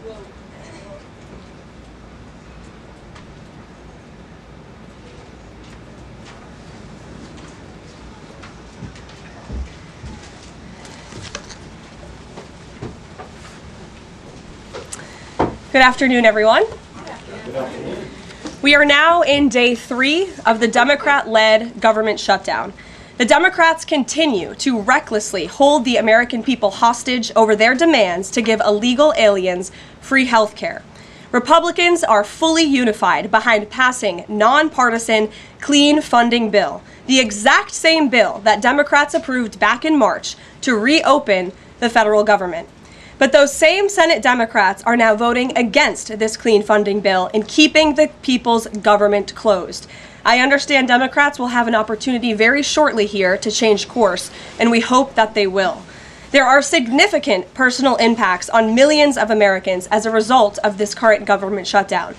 Good afternoon, everyone. We are now in day 3 of the Democrat-led government shutdown. The Democrats continue to recklessly hold the American people hostage over their demands to give illegal aliens free health care. Republicans are fully unified behind passing nonpartisan clean funding bill, the exact same bill that Democrats approved back in March to reopen the federal government. But those same Senate Democrats are now voting against this clean funding bill and keeping the people's government closed. I understand Democrats will have an opportunity very shortly here to change course, and we hope that they will. There are significant personal impacts on millions of Americans as a result of this current government shutdown.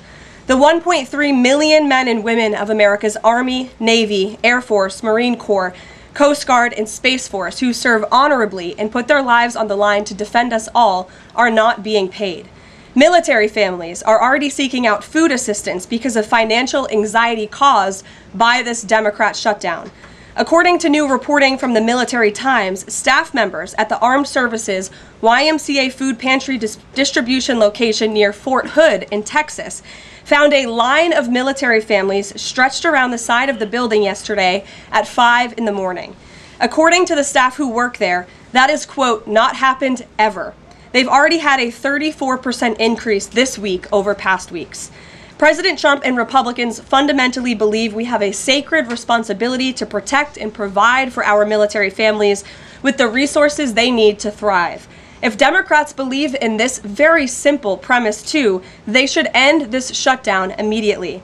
The 1.3 million men and women of America's Army, Navy, Air Force, Marine Corps, Coast Guard, and Space Force who serve honorably and put their lives on the line to defend us all are not being paid. Military families are already seeking out food assistance because of financial anxiety caused by this Democrat shutdown. According to new reporting from the Military Times, staff members at the Armed Services YMCA food pantry distribution location near Fort Hood in Texas found a line of military families stretched around the side of the building yesterday at 5 in the morning. According to the staff who work there, that is, quote, not happened ever. They've already had a 34% increase this week over past weeks. President Trump and Republicans fundamentally believe we have a sacred responsibility to protect and provide for our military families with the resources they need to thrive. If Democrats believe in this very simple premise too, they should end this shutdown immediately.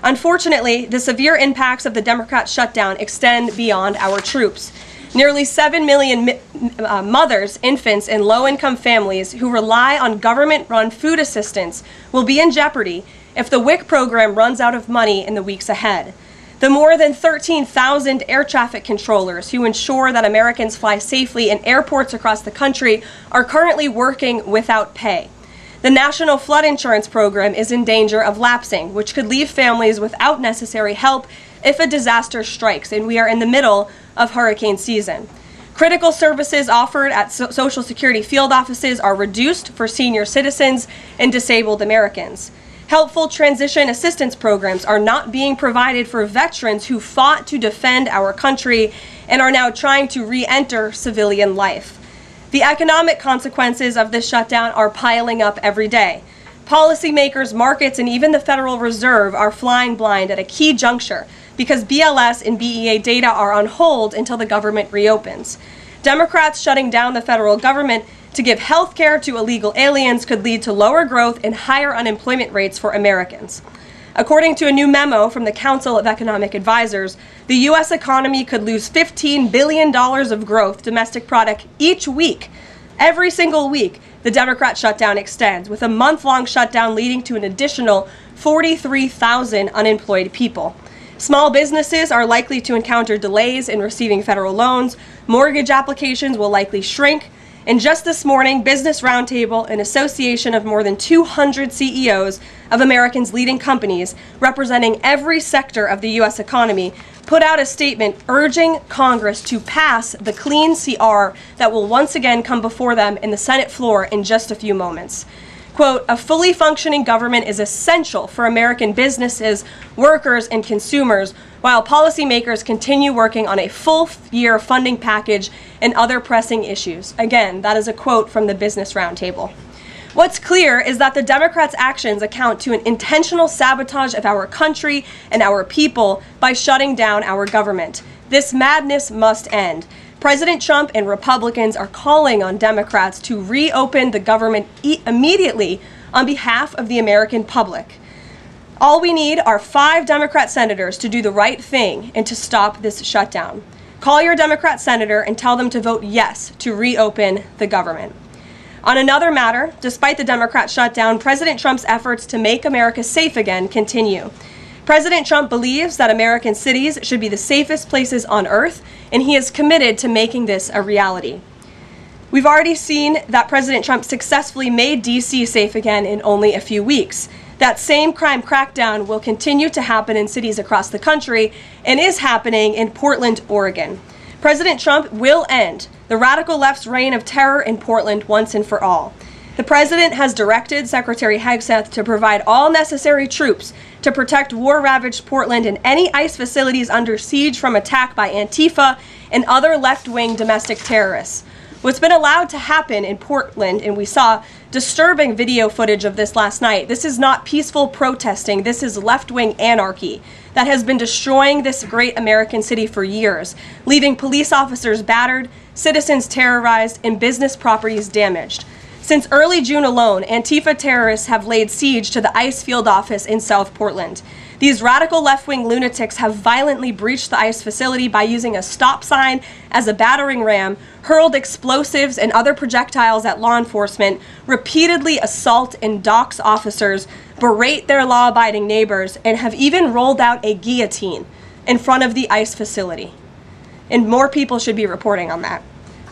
Unfortunately, the severe impacts of the Democrat shutdown extend beyond our troops. Nearly 7 million mothers, infants, and low-income families who rely on government-run food assistance will be in jeopardy if the WIC program runs out of money in the weeks ahead. The more than 13,000 air traffic controllers who ensure that Americans fly safely in airports across the country are currently working without pay. The National Flood Insurance Program is in danger of lapsing, which could leave families without necessary help if a disaster strikes, and we are in the middle of hurricane season. Critical services offered at Social Security field offices are reduced for senior citizens and disabled Americans. Helpful transition assistance programs are not being provided for veterans who fought to defend our country and are now trying to re-enter civilian life. The economic consequences of this shutdown are piling up every day. Policymakers, markets, and even the Federal Reserve are flying blind at a key juncture because BLS and BEA data are on hold until the government reopens. Democrats shutting down the federal government to give health care to illegal aliens could lead to lower growth and higher unemployment rates for Americans. According to a new memo from the Council of Economic Advisors, the U.S. economy could lose $15 billion of growth domestic product each week. Every single week, the Democrat shutdown extends, with a month-long shutdown leading to an additional 43,000 unemployed people. Small businesses are likely to encounter delays in receiving federal loans. Mortgage applications will likely shrink. And just this morning, Business Roundtable, an association of more than 200 CEOs of Americans' leading companies representing every sector of the U.S. economy, put out a statement urging Congress to pass the clean CR that will once again come before them in the Senate floor in just a few moments. Quote, a fully functioning government is essential for American businesses, workers, and consumers, while policymakers continue working on a full-year funding package and other pressing issues. Again, that is a quote from the Business Roundtable. What's clear is that the Democrats' actions account to an intentional sabotage of our country and our people by shutting down our government. This madness must end. President Trump and Republicans are calling on Democrats to reopen the government immediately on behalf of the American public. All we need are 5 Democrat senators to do the right thing and to stop this shutdown. Call your Democrat senator and tell them to vote yes to reopen the government. On another matter, despite the Democrat shutdown, President Trump's efforts to make America safe again continue. President Trump believes that American cities should be the safest places on earth, and he is committed to making this a reality. We've already seen that President Trump successfully made D.C. safe again in only a few weeks. That same crime crackdown will continue to happen in cities across the country and is happening in Portland, Oregon. President Trump will end the radical left's reign of terror in Portland once and for all. The president has directed Secretary Hegseth to provide all necessary troops to protect war-ravaged Portland and any ICE facilities under siege from attack by Antifa and other left-wing domestic terrorists. What's been allowed to happen in Portland, and we saw disturbing video footage of this last night, this is not peaceful protesting, this is left-wing anarchy that has been destroying this great American city for years, leaving police officers battered, citizens terrorized, and business properties damaged. Since early June alone, Antifa terrorists have laid siege to the ICE field office in South Portland. These radical left-wing lunatics have violently breached the ICE facility by using a stop sign as a battering ram, hurled explosives and other projectiles at law enforcement, repeatedly assault and dox officers, berate their law-abiding neighbors, and have even rolled out a guillotine in front of the ICE facility. And more people should be reporting on that.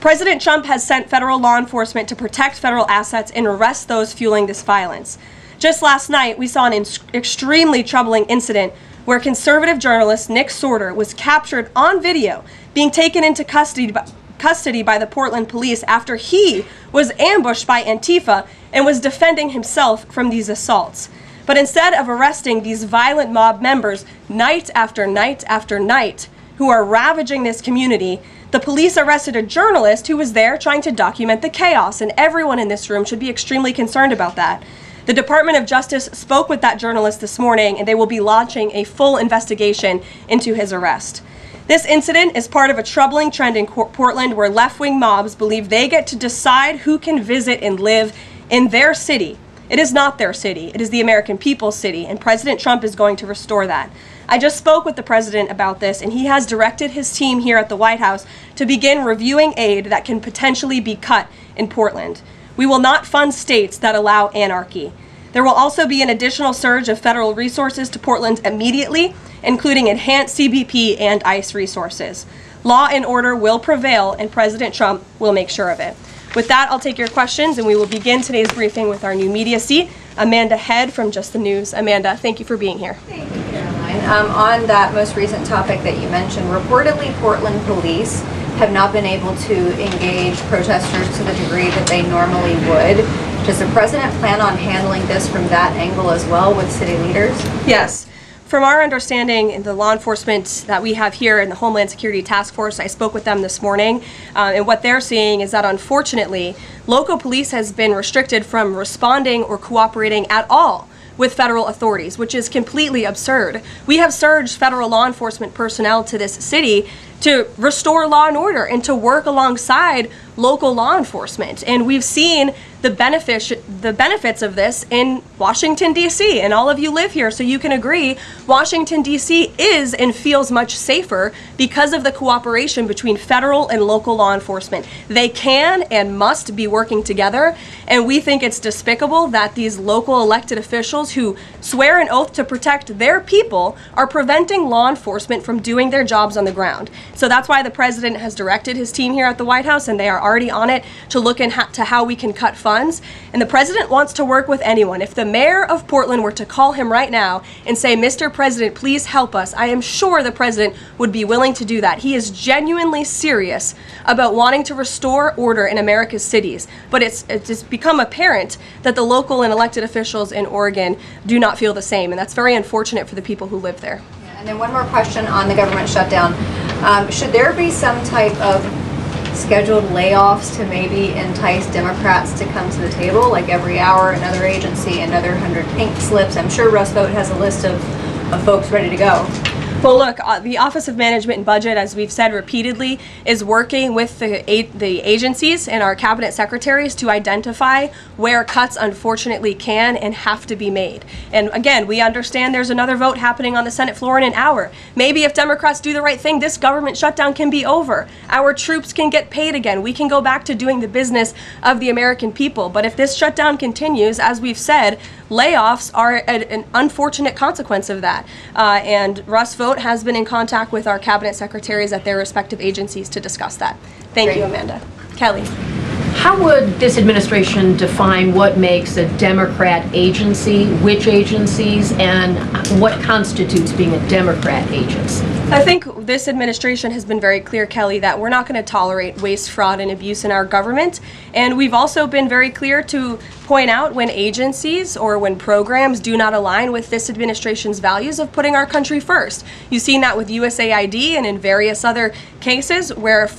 President Trump has sent federal law enforcement to protect federal assets and arrest those fueling this violence. Just last night, we saw an extremely troubling incident where conservative journalist Nick Sorter was captured on video being taken into custody by the Portland police after he was ambushed by Antifa and was defending himself from these assaults. But instead of arresting these violent mob members night after night after night who are ravaging this community, the police arrested a journalist who was there trying to document the chaos, and everyone in this room should be extremely concerned about that. The Department of Justice spoke with that journalist this morning, and they will be launching a full investigation into his arrest. This incident is part of a troubling trend in Portland where left-wing mobs believe they get to decide who can visit and live in their city. It is not their city. It is the American people's city, and President Trump is going to restore that. I just spoke with the president about this, and he has directed his team here at the White House to begin reviewing aid that can potentially be cut in Portland. We will not fund states that allow anarchy. There will also be an additional surge of federal resources to Portland immediately, including enhanced CBP and ICE resources. Law and order will prevail, and President Trump will make sure of it. With that, I'll take your questions, and we will begin today's briefing with our new media seat, Amanda Head from Just the News. Amanda, thank you for being here. Thank you, Karoline. On that most recent topic that you mentioned, reportedly Portland police have not been able to engage protesters to the degree that they normally would. Does the president plan on handling this from that angle as well with city leaders? Yes. From our understanding, in the law enforcement that we have here in the Homeland Security Task Force, I spoke with them this morning, and what they're seeing is that unfortunately, local police has been restricted from responding or cooperating at all with federal authorities, which is completely absurd. We have surged federal law enforcement personnel to this city to restore law and order and to work alongside local law enforcement. And we've seen the benefits of this in Washington, D.C. And all of you live here, so you can agree Washington, D.C. is and feels much safer because of the cooperation between federal and local law enforcement. They can and must be working together, and we think it's despicable that these local elected officials who swear an oath to protect their people are preventing law enforcement from doing their jobs on the ground. So that's why the president has directed his team here at the White House, and they are already on it to look into how we can cut funds. And the president wants to work with anyone. If the mayor of Portland were to call him right now and say, "Mr. President, please help us," I am sure the president would be willing to do that. He is genuinely serious about wanting to restore order in America's cities. But it's become apparent that the local and elected officials in Oregon do not feel the same, and that's very unfortunate for the people who live there. And then one more question on the government shutdown. Should there be some type of scheduled layoffs to maybe entice Democrats to come to the table, like every hour another agency, another 100 pink slips? I'm sure Russ Vought has a list of folks ready to go. Well, look, the Office of Management and Budget, as we've said repeatedly, is working with the agencies and our cabinet secretaries to identify where cuts unfortunately can and have to be made. And again, we understand there's another vote happening on the Senate floor in an hour. Maybe if Democrats do the right thing, this government shutdown can be over. Our troops can get paid again. We can go back to doing the business of the American people. But if this shutdown continues, as we've said, layoffs are an unfortunate consequence of that. And Russ Vought has been in contact with our cabinet secretaries at their respective agencies to discuss that. Thank you, Amanda. Kelly. How would this administration define what makes a Democrat agency, which agencies, and what constitutes being a Democrat agency? I think this administration has been very clear, Kelly, that we're not going to tolerate waste, fraud, and abuse in our government. And we've also been very clear to point out when agencies or when programs do not align with this administration's values of putting our country first. You've seen that with USAID and in various other cases where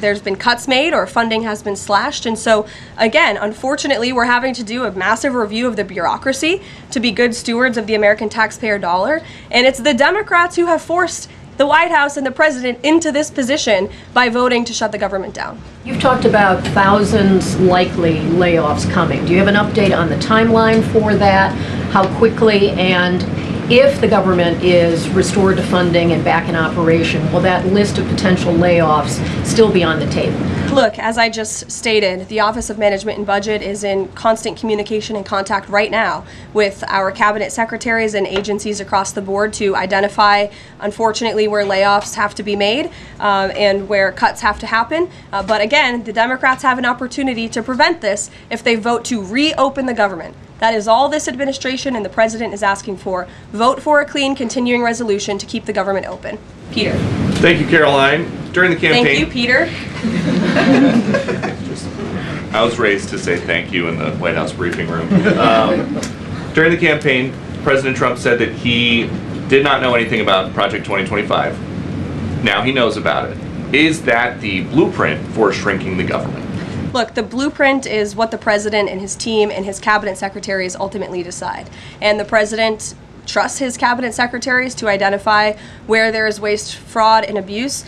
there's been cuts made or funding has been slashed. And so, again, unfortunately, we're having to do a massive review of the bureaucracy to be good stewards of the American taxpayer dollar. And it's the Democrats who have forced the White House and the president into this position by voting to shut the government down. You've talked about thousands likely layoffs coming. Do you have an update on the timeline for that? How quickly, and if the government is restored to funding and back in operation, will that list of potential layoffs still be on the table? Look, as I just stated, the Office of Management and Budget is in constant communication and contact right now with our cabinet secretaries and agencies across the board to identify, unfortunately, where layoffs have to be made and where cuts have to happen. But again, the Democrats have an opportunity to prevent this if they vote to reopen the government. That is all this administration and the president is asking for. Vote for a clean, continuing resolution to keep the government open. Peter. Thank you, Karoline. During the campaign... Thank you, Peter. I was raised to say thank you in the White House briefing room. During the campaign, President Trump said that he did not know anything about Project 2025. Now he knows about it. Is that the blueprint for shrinking the government? Look, the blueprint is what the president and his team and his cabinet secretaries ultimately decide. And the president trusts his cabinet secretaries to identify where there is waste, fraud, and abuse.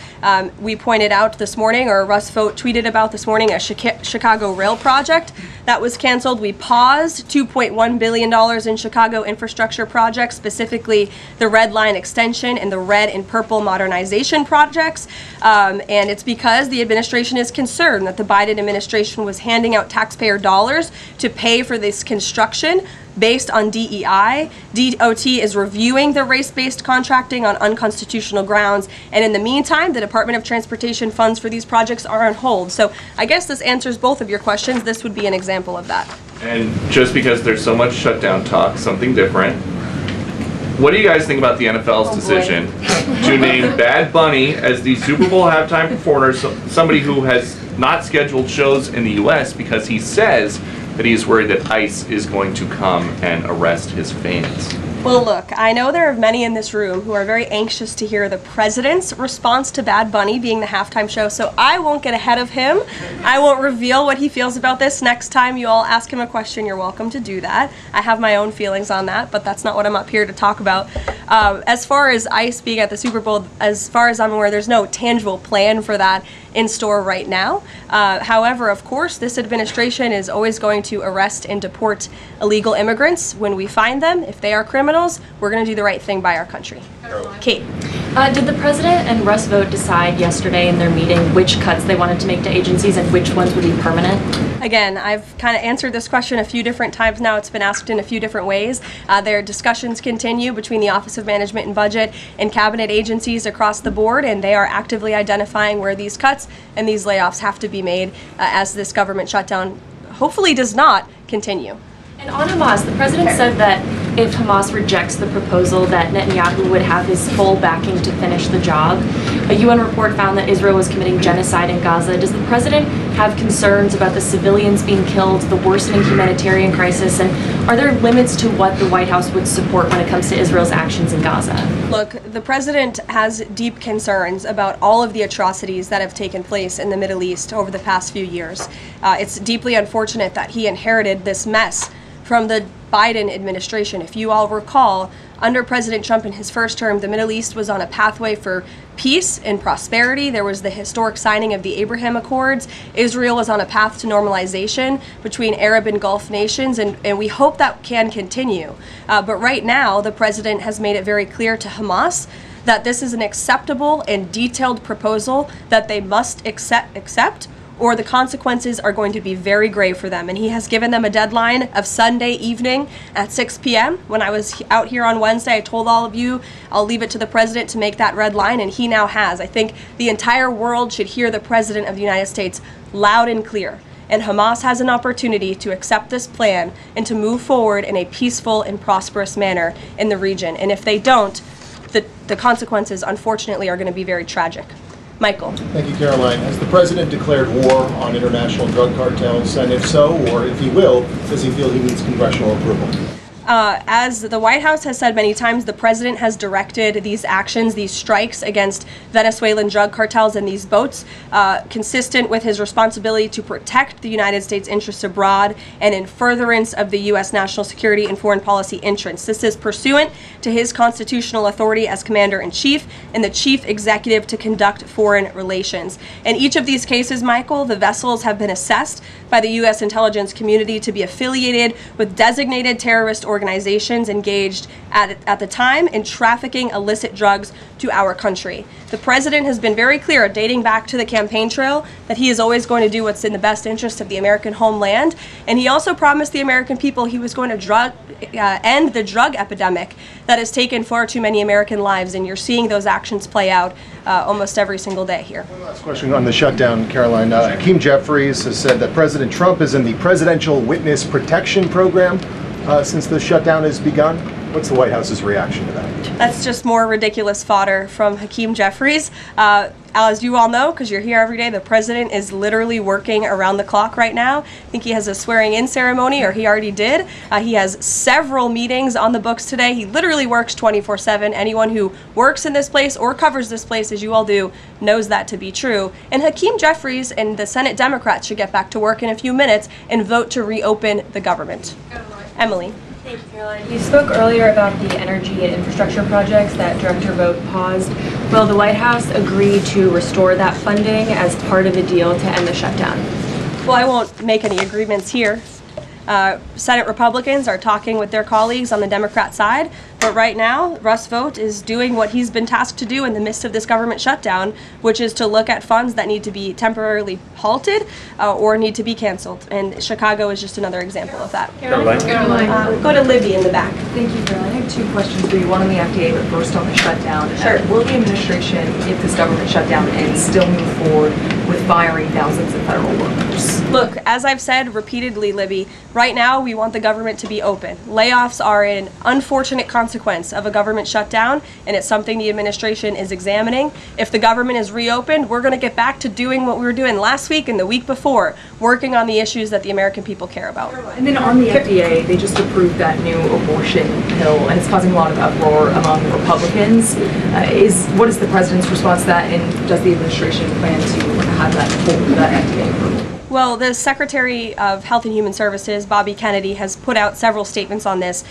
We pointed out this morning, or Russ Vogt tweeted about this morning, a Chicago rail project that was canceled. We paused $2.1 billion in Chicago infrastructure projects, specifically the Red Line extension and the Red and Purple modernization projects. And it's because the administration is concerned that the Biden administration was handing out taxpayer dollars to pay for this construction based on DEI. DOT is reviewing the race-based contracting on unconstitutional grounds, and in the meantime, the Department of Transportation funds for these projects are on hold. So I guess this answers both of your questions. This would be an example of that. And just because there's so much shutdown talk, something different. What do you guys think about the NFL's decision to name Bad Bunny as the Super Bowl halftime performer, somebody who has not scheduled shows in the U.S. because he says that he's worried that ICE is going to come and arrest his fans? Well, look, I know there are many in this room who are very anxious to hear the president's response to Bad Bunny being the halftime show, so I won't get ahead of him. I won't reveal what he feels about this. Next time you all ask him a question, you're welcome to do that. I have my own feelings on that, but that's not what I'm up here to talk about. As far as ICE being at the Super Bowl, as far as I'm aware, there's no tangible plan for that in store right now. However, of course, this administration is always going to arrest and deport illegal immigrants when we find them. If they are criminals, we're going to do the right thing by our country. Kate. Did the president and Russ Vogt decide yesterday in their meeting which cuts they wanted to make to agencies and which ones would be permanent? Again, I've kind of answered this question a few different times now. It's been asked in a few different ways. Their discussions continue between the Office of Management and Budget and cabinet agencies across the board, and they are actively identifying where these cuts and these layoffs have to be made as this government shutdown hopefully does not continue. And on Hamas, the president said that if Hamas rejects the proposal that Netanyahu would have his full backing to finish the job. A UN report found that Israel was committing genocide in Gaza. Does the president have concerns about the civilians being killed, the worsening humanitarian crisis, and are there limits to what the White House would support when it comes to Israel's actions in Gaza? Look, the president has deep concerns about all of the atrocities that have taken place in the Middle East over the past few years. It's deeply unfortunate that he inherited this mess from the Biden administration. If you all recall, under President Trump in his first term, the Middle East was on a pathway for peace and prosperity. There was the historic signing of the Abraham Accords. Israel was on a path to normalization between Arab and Gulf nations, and we hope that can continue. But right now, the president has made it very clear to Hamas that this is an acceptable and detailed proposal that they must accept, or the consequences are going to be very grave for them. And he has given them a deadline of Sunday evening at 6 p.m. When I was out here on Wednesday, I told all of you, I'll leave it to the president to make that red line, and he now has. I think the entire world should hear the president of the United States loud and clear. and Hamas has an opportunity to accept this plan and to move forward in a peaceful and prosperous manner in the region. And if they don't, the consequences, unfortunately, are going to be very tragic. Michael. Thank you, Karoline. Has the president declared war on international drug cartels? And if so, or if he will, does he feel he needs congressional approval? As the White House has said many times, the president has directed these actions, these strikes against Venezuelan drug cartels and these boats, consistent with his responsibility to protect the United States interests abroad and in furtherance of the U.S. national security and foreign policy interests. This is pursuant to his constitutional authority as commander-in-chief and the chief executive to conduct foreign relations. In each of these cases, Michael, the vessels have been assessed by the U.S. intelligence community to be affiliated with designated terrorist organizations engaged at the time in trafficking illicit drugs to our country. The president has been very clear, dating back to the campaign trail, that he is always going to do what's in the best interest of the American homeland. And he also promised the American people he was going to end the drug epidemic that has taken far too many American lives. And you're seeing those actions play out almost every single day here. One last question on the shutdown, Karoline. Hakeem Jeffries has said that President Trump is in the Presidential Witness Protection Program since the shutdown has begun. What's the White House's reaction to that? That's just more ridiculous fodder from Hakeem Jeffries. As you all know, because you're here every day, the president is literally working around the clock right now. I think he has a swearing-in ceremony, or he already did. He has several meetings on the books today. He literally works 24/7. Anyone who works in this place or covers this place, as you all do, knows that to be true. And Hakeem Jeffries and the Senate Democrats should get back to work in a few minutes and vote to reopen the government. Emily. Thank you, Caroline. You spoke earlier about the energy and infrastructure projects that Director Vogt paused. Will the White House agree to restore that funding as part of a deal to end the shutdown? Well, I won't make any agreements here. Senate Republicans are talking with their colleagues on the Democrat side, but right now, Russ Vought is doing what he's been tasked to do in the midst of this government shutdown, which is to look at funds that need to be temporarily halted or need to be canceled. And Chicago is just another example of that. Karoline. Go to Libby in the back. Thank you, Caroline. I have two questions for you. One on the FDA, but first on the shutdown. Sure. Will the administration, if this government shutdown ends, still move forward with firing thousands of federal workers? Look, as I've said repeatedly, Libby, right now we want the government to be open. Layoffs are an unfortunate consequence of a government shutdown, and it's something the administration is examining. If the government is reopened, we're going to get back to doing what we were doing last week and the week before, working on the issues that the American people care about. And then on the FDA, they just approved that new abortion pill, and it's causing a lot of uproar among Republicans. What is the president's response to that, and does the administration plan to have that hold that FDA approval? Well, the Secretary of Health and Human Services, Bobby Kennedy, has put out several statements on this.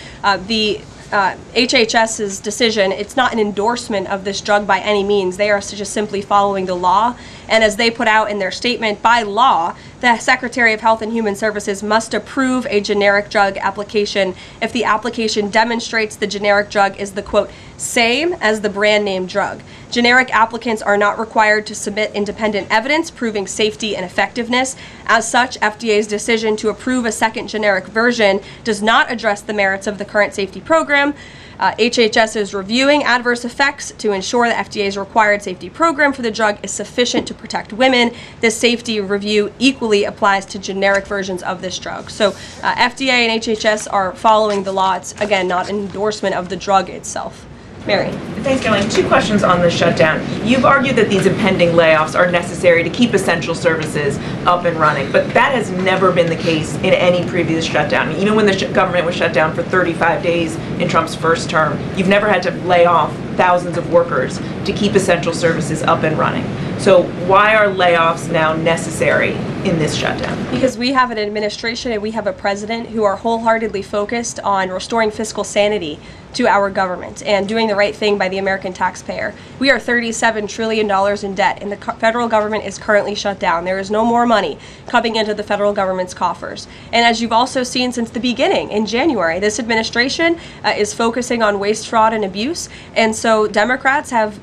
The HHS's decision, it's not an endorsement of this drug by any means. They are just simply following the law. And as they put out in their statement, by law, the Secretary of Health and Human Services must approve a generic drug application if the application demonstrates the generic drug is the, quote, same as the brand name drug. Generic applicants are not required to submit independent evidence proving safety and effectiveness. As such, FDA's decision to approve a second generic version does not address the merits of the current safety program. HHS is reviewing adverse effects to ensure the FDA's required safety program for the drug is sufficient to protect women. This safety review equally applies to generic versions of this drug. So FDA and HHS are following the law. It's, again, not an endorsement of the drug itself. Mary. Thanks, Caroline. Two questions on the shutdown. You've argued that these impending layoffs are necessary to keep essential services up and running, but that has never been the case in any previous shutdown. Even when the government was shut down for 35 days in Trump's first term, you've never had to lay off thousands of workers to keep essential services up and running. So why are layoffs now necessary in this shutdown? Because we have an administration and we have a president who are wholeheartedly focused on restoring fiscal sanity to our government and doing the right thing by the American taxpayer. We are $37 trillion in debt, and the federal government is currently shut down. There is no more money coming into the federal government's coffers. And as you've also seen since the beginning, in January, this administration is focusing on waste, fraud, and abuse. And so Democrats have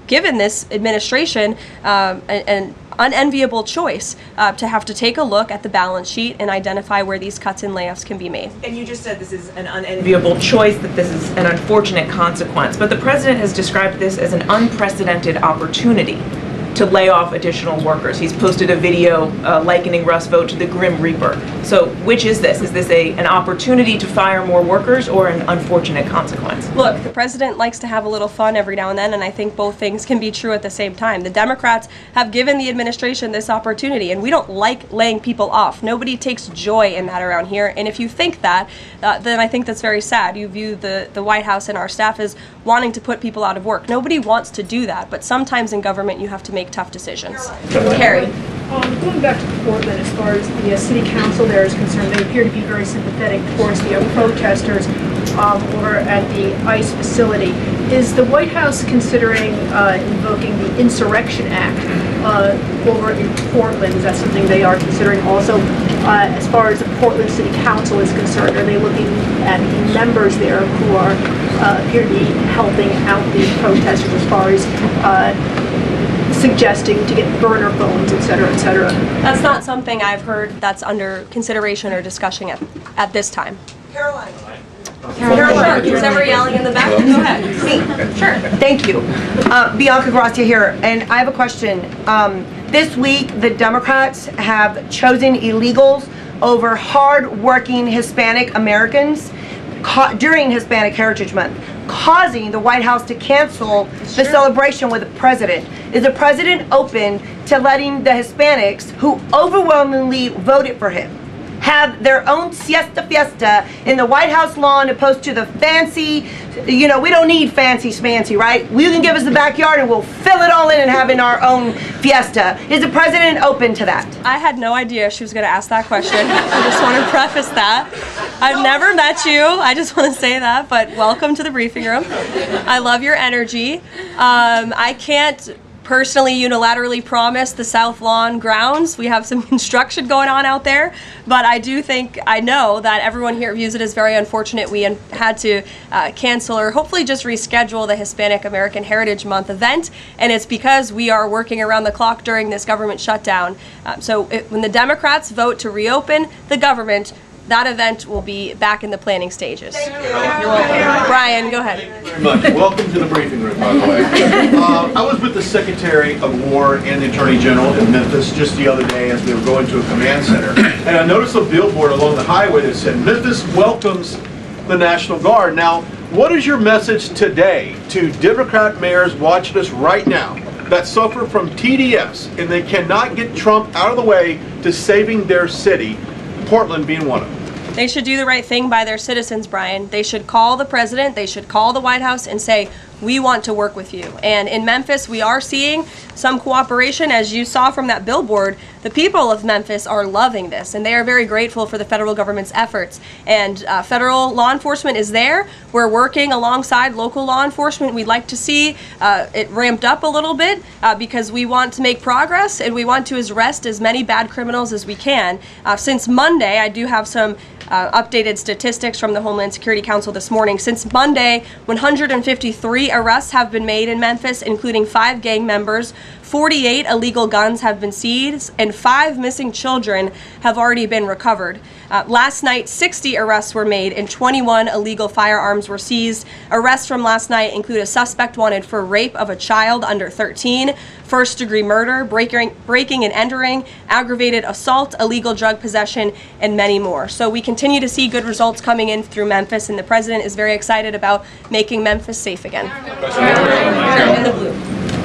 given this administration an unenviable choice to have to take a look at the balance sheet and identify where these cuts and layoffs can be made. And you just said this is an unenviable choice, that this is an unfortunate consequence, but the president has described this as an unprecedented opportunity to lay off additional workers. He's posted a video likening Russ Vogt to the Grim Reaper. So which is this? Is this an opportunity to fire more workers or an unfortunate consequence? Look, the president likes to have a little fun every now and then, and I think both things can be true at the same time. The Democrats have given the administration this opportunity, and we don't like laying people off. Nobody takes joy in that around here, and if you think that, then I think that's very sad. You view the White House and our staff as wanting to put people out of work. Nobody wants to do that, but sometimes in government you have to make tough decisions. Carrie. Going back to Portland, as far as the city council there is concerned, they appear to be very sympathetic towards the protesters over at the ICE facility. Is the White House considering invoking the Insurrection Act over in Portland? Is that something they are considering also? As far as the Portland City Council is concerned, are they looking at the members there who are appear to be helping out the protesters as far as suggesting to get burner phones, et cetera, et cetera? That's not something I've heard that's under consideration or discussion at this time. Karoline. Caroline, who's ever yelling in the back? Go ahead. Me. Sure. Thank you. Bianca Gracia here, and I have a question. This week, the Democrats have chosen illegals over hard-working Hispanic Americans during Hispanic Heritage Month, causing the White House to cancel the celebration with the president. Is the president open to letting the Hispanics, who overwhelmingly voted for him, have their own siesta fiesta in the White House lawn opposed to the fancy, we don't need fancy schmancy, right? You can give us the backyard and we'll fill it all in and having our own fiesta. Is the president open to that? I had no idea she was going to ask that question. I just want to preface that. I've never met you. I just want to say that, but welcome to the briefing room. I love your energy. I can't personally unilaterally promise the South Lawn grounds. We have some construction going on out there, but I know that everyone here views it as very unfortunate we had to cancel or hopefully just reschedule the Hispanic American Heritage Month event, and it's because we are working around the clock during this government shutdown. When the Democrats vote to reopen the government, that event will be back in the planning stages. Thank you. You're welcome. Brian, go ahead. Thank you very much. Welcome to the briefing room, by the way. I was with the Secretary of War and the Attorney General in Memphis just the other day as we were going to a command center. And I noticed a billboard along the highway that said, "Memphis welcomes the National Guard." Now, what is your message today to Democrat mayors watching us right now that suffer from TDS and they cannot get Trump out of the way to saving their city, Portland being one of them? They should do the right thing by their citizens, Brian. They should call the president, they should call the White House and say, we want to work with you. And in Memphis, we are seeing some cooperation. As you saw from that billboard, the people of Memphis are loving this, and they are very grateful for the federal government's efforts. And federal law enforcement is there. We're working alongside local law enforcement. We'd like to see it ramped up a little bit because we want to make progress, and we want to arrest as many bad criminals as we can. Since Monday, I do have some updated statistics from the Homeland Security Council this morning. Since Monday, 153 arrests have been made in Memphis, including 5 gang members. 48 illegal guns have been seized, and 5 missing children have already been recovered. Last night, 60 arrests were made and 21 illegal firearms were seized. Arrests from last night include a suspect wanted for rape of a child under 13, first-degree murder, breaking and entering, aggravated assault, illegal drug possession, and many more. So we continue to see good results coming in through Memphis, and the president is very excited about making Memphis safe again. In the blue.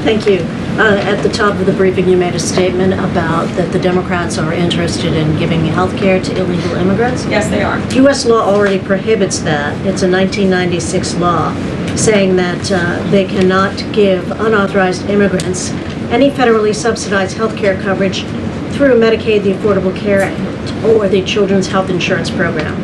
Thank you. At the top of the briefing, you made a statement about that the Democrats are interested in giving health care to illegal immigrants. Yes, they are. U.S. law already prohibits that. It's a 1996 law saying that they cannot give unauthorized immigrants any federally subsidized health care coverage through Medicaid, the Affordable Care Act, or the Children's Health Insurance Program.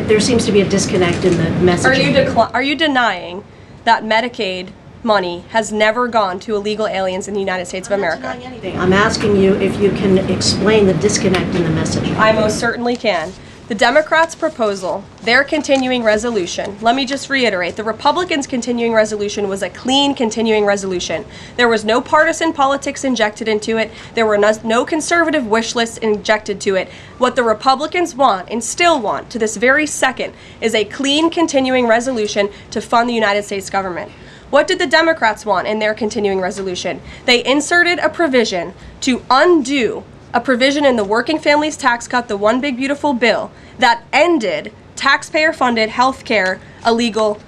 There seems to be a disconnect in the messaging. Are you denying that Medicaid money has never gone to illegal aliens in the United States of America? I'm not denying anything. I'm asking you if you can explain the disconnect in the messaging. I most certainly can. The Democrats' proposal, their continuing resolution, let me just reiterate, the Republicans' continuing resolution was a clean continuing resolution. There was no partisan politics injected into it. There were no conservative wish lists injected to it. What the Republicans want, and still want to this very second, is a clean continuing resolution to fund the United States government. What did the Democrats want in their continuing resolution? They inserted a provision to undo a provision in the Working Families Tax Cut, the One Big Beautiful Bill, that ended taxpayer-funded health care illegal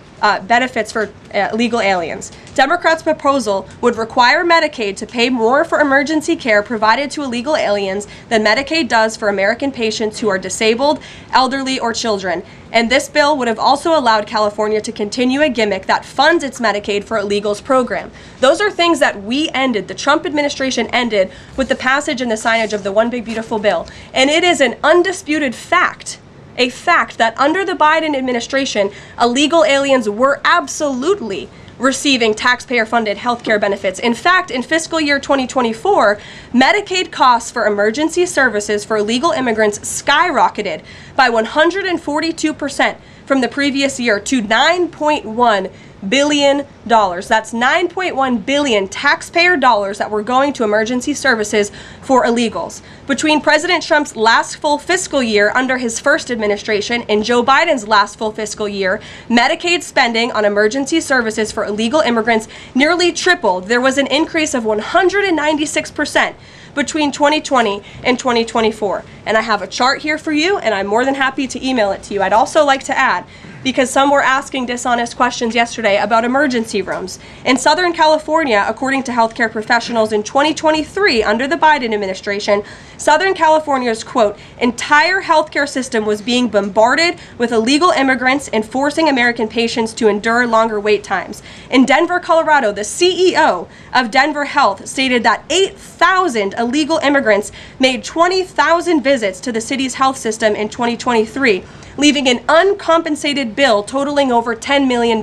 benefits for illegal aliens. Democrats' proposal would require Medicaid to pay more for emergency care provided to illegal aliens than Medicaid does for American patients who are disabled, elderly, or children. And this bill would have also allowed California to continue a gimmick that funds its Medicaid for illegals program. Those are things that we ended, the Trump administration ended, with the passage and the signage of the One Big Beautiful Bill. And it is an undisputed fact, a fact that under the Biden administration, illegal aliens were absolutely receiving taxpayer-funded health care benefits. In fact, in fiscal year 2024, Medicaid costs for emergency services for illegal immigrants skyrocketed by 142% from the previous year to $9.1 billion. That's $9.1 billion taxpayer dollars that were going to emergency services for illegals. Between President Trump's last full fiscal year under his first administration and Joe Biden's last full fiscal year, Medicaid spending on emergency services for illegal immigrants nearly tripled. There was an increase of 196% between 2020 and 2024. And I have a chart here for you, and I'm more than happy to email it to you. I'd also like to add, because some were asking dishonest questions yesterday about emergency rooms. In Southern California, according to healthcare professionals in 2023, under the Biden administration, Southern California's, quote, entire healthcare system was being bombarded with illegal immigrants and forcing American patients to endure longer wait times. In Denver, Colorado, the CEO of Denver Health stated that 8,000 illegal immigrants made 20,000 visits to the city's health system in 2023, leaving an uncompensated bill totaling over $10 million.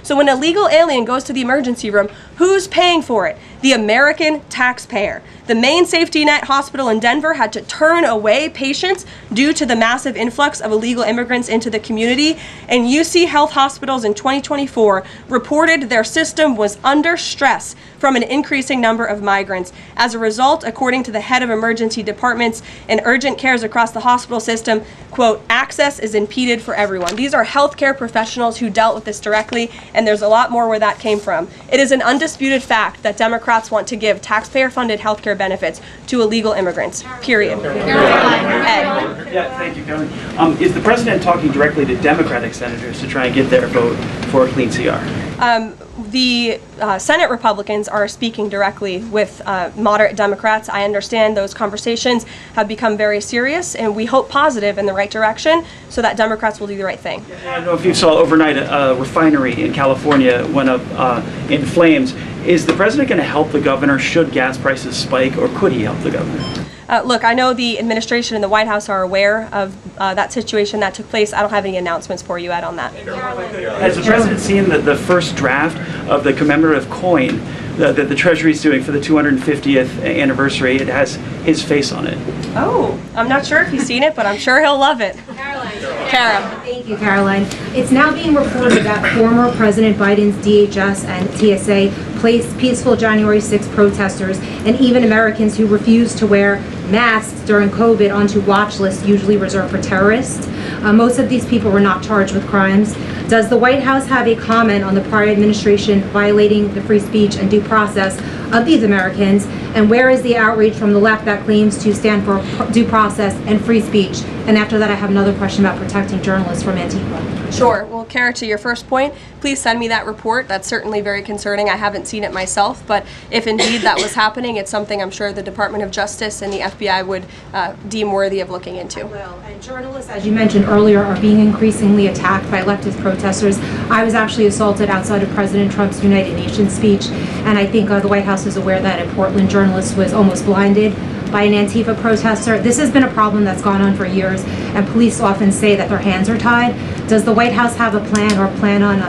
So when an illegal alien goes to the emergency room, who's paying for it? The American taxpayer. The main safety net hospital in Denver had to turn away patients due to the massive influx of illegal immigrants into the community, and UC Health Hospitals in 2024 reported their system was under stress from an increasing number of migrants. As a result, according to the head of emergency departments and urgent cares across the hospital system, quote, access is impeded for everyone. These are healthcare professionals who dealt with this directly, and there's a lot more where that came from. It is an undisputed fact that Democrats want to give taxpayer-funded healthcare benefits to illegal immigrants, period. Ed. Yeah, thank you, Karoline. Is the president talking directly to Democratic senators to try and get their vote for a clean CR? The Senate Republicans are speaking directly with moderate Democrats. I understand those conversations have become very serious, and we hope positive in the right direction so that Democrats will do the right thing. I don't know if you saw overnight a refinery in California went up in flames. Is the president going to help the governor should gas prices spike, or could he help the governor? Look, I know the administration and the White House are aware of that situation that took place. I don't have any announcements for you, Ed, on that. Has the president seen the first draft of the commemorative coin that the Treasury is doing for the 250th anniversary? It has his face on it. Oh, I'm not sure if he's seen it, but I'm sure he'll love it. Kara. Thank you, Caroline. It's now being reported that former President Biden's DHS and TSA placed peaceful January 6 protesters and even Americans who refused to wear masks during COVID onto watch lists usually reserved for terrorists. Most of these people were not charged with crimes. Does the White House have a comment on the prior administration violating the free speech and due process of these Americans? And where is the outrage from the left that claims to stand for due process and free speech? And after that, I have another question about protecting journalists from Antifa. Sure. Well, Kara, to your first point, please send me that report. That's certainly very concerning. I haven't seen it myself, but if indeed that was happening, it's something I'm sure the Department of Justice and the FBI would deem worthy of looking into. Well, and journalists, as you mentioned earlier, are being increasingly attacked by leftist protesters. I was actually assaulted outside of President Trump's United Nations speech, and I think the White House is aware that a Portland journalist was almost blinded by an Antifa protester. This has been a problem that's gone on for years, and police often say that their hands are tied. Does the White House have a plan or plan on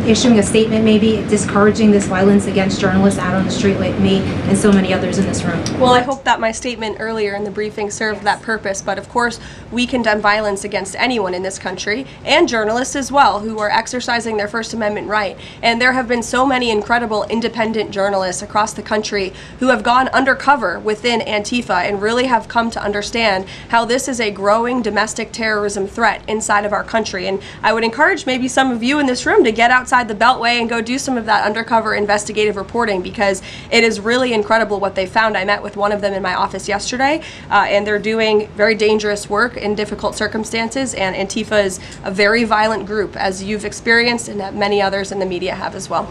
issuing a statement maybe discouraging this violence against journalists out on the street like me and so many others in this room? Well, I hope that my statement earlier in the briefing served that purpose, but of course we condemn violence against anyone in this country, and journalists as well, who are exercising their First Amendment right. And there have been so many incredible independent journalists across the country who have gone undercover within Antifa and really have come to understand how this is a growing domestic terrorism threat inside of our country. And I would encourage maybe some of you in this room to get outside outside the Beltway and go do some of that undercover investigative reporting, because it is really incredible what they found. I met with one of them in my office yesterday, and they're doing very dangerous work in difficult circumstances, and Antifa is a very violent group, as you've experienced and that many others in the media have as well.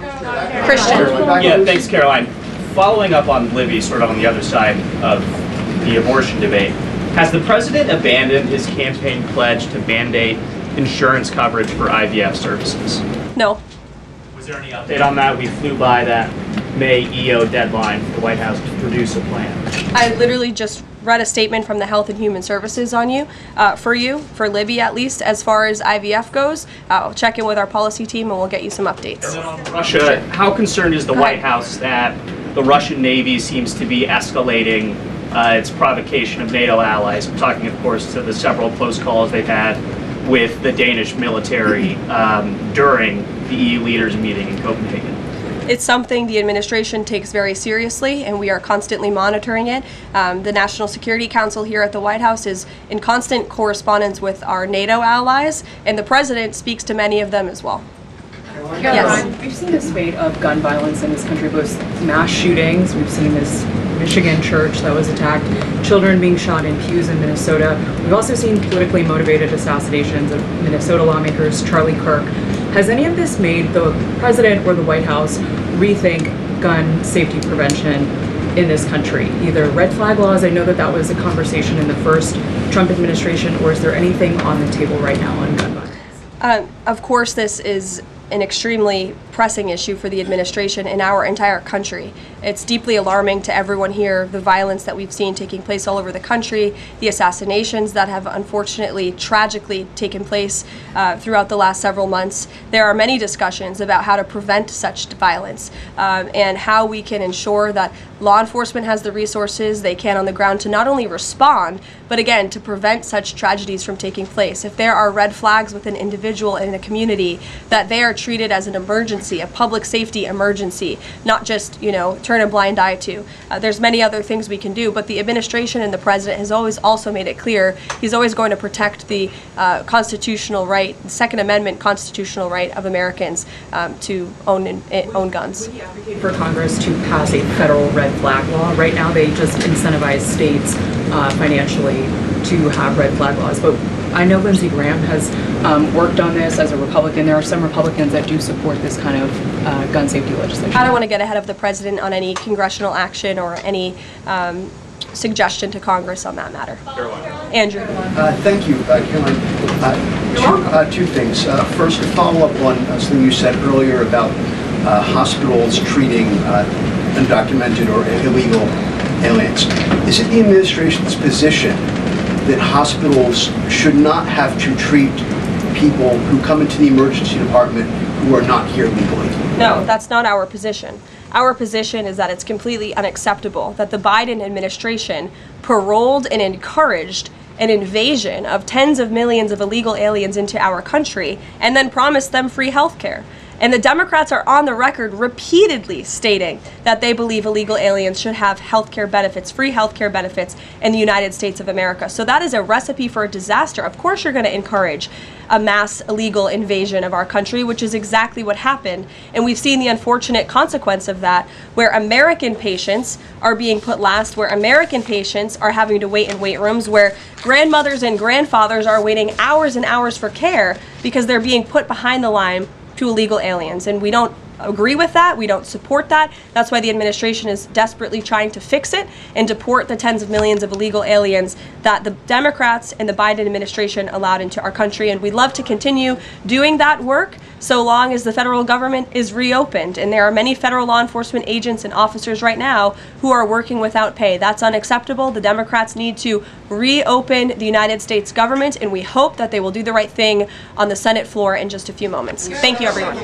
Christian. Yeah, thanks, Karoline. Following up on Libby, sort of on the other side of the abortion debate, has the president abandoned his campaign pledge to mandate insurance coverage for IVF services? No. Was there any update on that? We flew by that May EO deadline for the White House to produce a plan. I literally just read a statement from the Health and Human Services for Libby at least. As far as IVF goes, I'll check in with our policy team and we'll get you some updates. And then on Russia, how concerned is the White House that the Russian Navy seems to be escalating its provocation of NATO allies? I'm talking, of course, to the several close calls they've had with the Danish military during the EU leaders meeting in Copenhagen. It's something the administration takes very seriously, and we are constantly monitoring it. The National Security Council here at the White House is in constant correspondence with our NATO allies, and the president speaks to many of them as well. Yes. We've seen a spate of gun violence in this country, both mass shootings. We've seen this Michigan church that was attacked, children being shot in pews in Minnesota. We've also seen politically motivated assassinations of Minnesota lawmakers, Charlie Kirk. Has any of this made the president or the White House rethink gun safety prevention in this country? Either red flag laws, I know that that was a conversation in the first Trump administration, or is there anything on the table right now on gun violence? Of course, this is an extremely pressing issue for the administration in our entire country. It's deeply alarming to everyone here, the violence that we've seen taking place all over the country, the assassinations that have unfortunately, tragically taken place throughout the last several months. There are many discussions about how to prevent such violence and how we can ensure that law enforcement has the resources they can on the ground to not only respond, but again, to prevent such tragedies from taking place. If there are red flags with an individual in a community, that they are treated as an emergency, a public safety emergency, not just, turn a blind eye to. There's many other things we can do, but the administration and the president has always also made it clear he's always going to protect the constitutional right, the Second Amendment constitutional right of Americans to own guns. Would you advocate for Congress to pass a federal red flag law? Right now they just incentivize states financially to have red flag laws, but I know Lindsey Graham has worked on this as a Republican. There are some Republicans that do support this kind of gun safety legislation. I don't want to get ahead of the president on any congressional action or any suggestion to Congress on that matter. Andrew. Thank you, Karoline. Two things. First, to follow up on something you said earlier about hospitals treating undocumented or illegal aliens. Is it the administration's position that hospitals should not have to treat people who come into the emergency department who are not here legally? No, that's not our position. Our position is that it's completely unacceptable that the Biden administration paroled and encouraged an invasion of tens of millions of illegal aliens into our country and then promised them free health care. And the Democrats are on the record repeatedly stating that they believe illegal aliens should have healthcare benefits, free healthcare benefits in the United States of America. So that is a recipe for a disaster. Of course you're going to encourage a mass illegal invasion of our country, which is exactly what happened. And we've seen the unfortunate consequence of that, where American patients are being put last, where American patients are having to wait in wait rooms, where grandmothers and grandfathers are waiting hours and hours for care because they're being put behind the line to illegal aliens. And we don't agree with that. We don't support that. That's why the administration is desperately trying to fix it and deport the tens of millions of illegal aliens that the Democrats and the Biden administration allowed into our country. And we'd love to continue doing that work so long as the federal government is reopened. And there are many federal law enforcement agents and officers right now who are working without pay. That's unacceptable. The Democrats need to reopen the United States government, and we hope that they will do the right thing on the Senate floor in just a few moments. Thank you, everyone.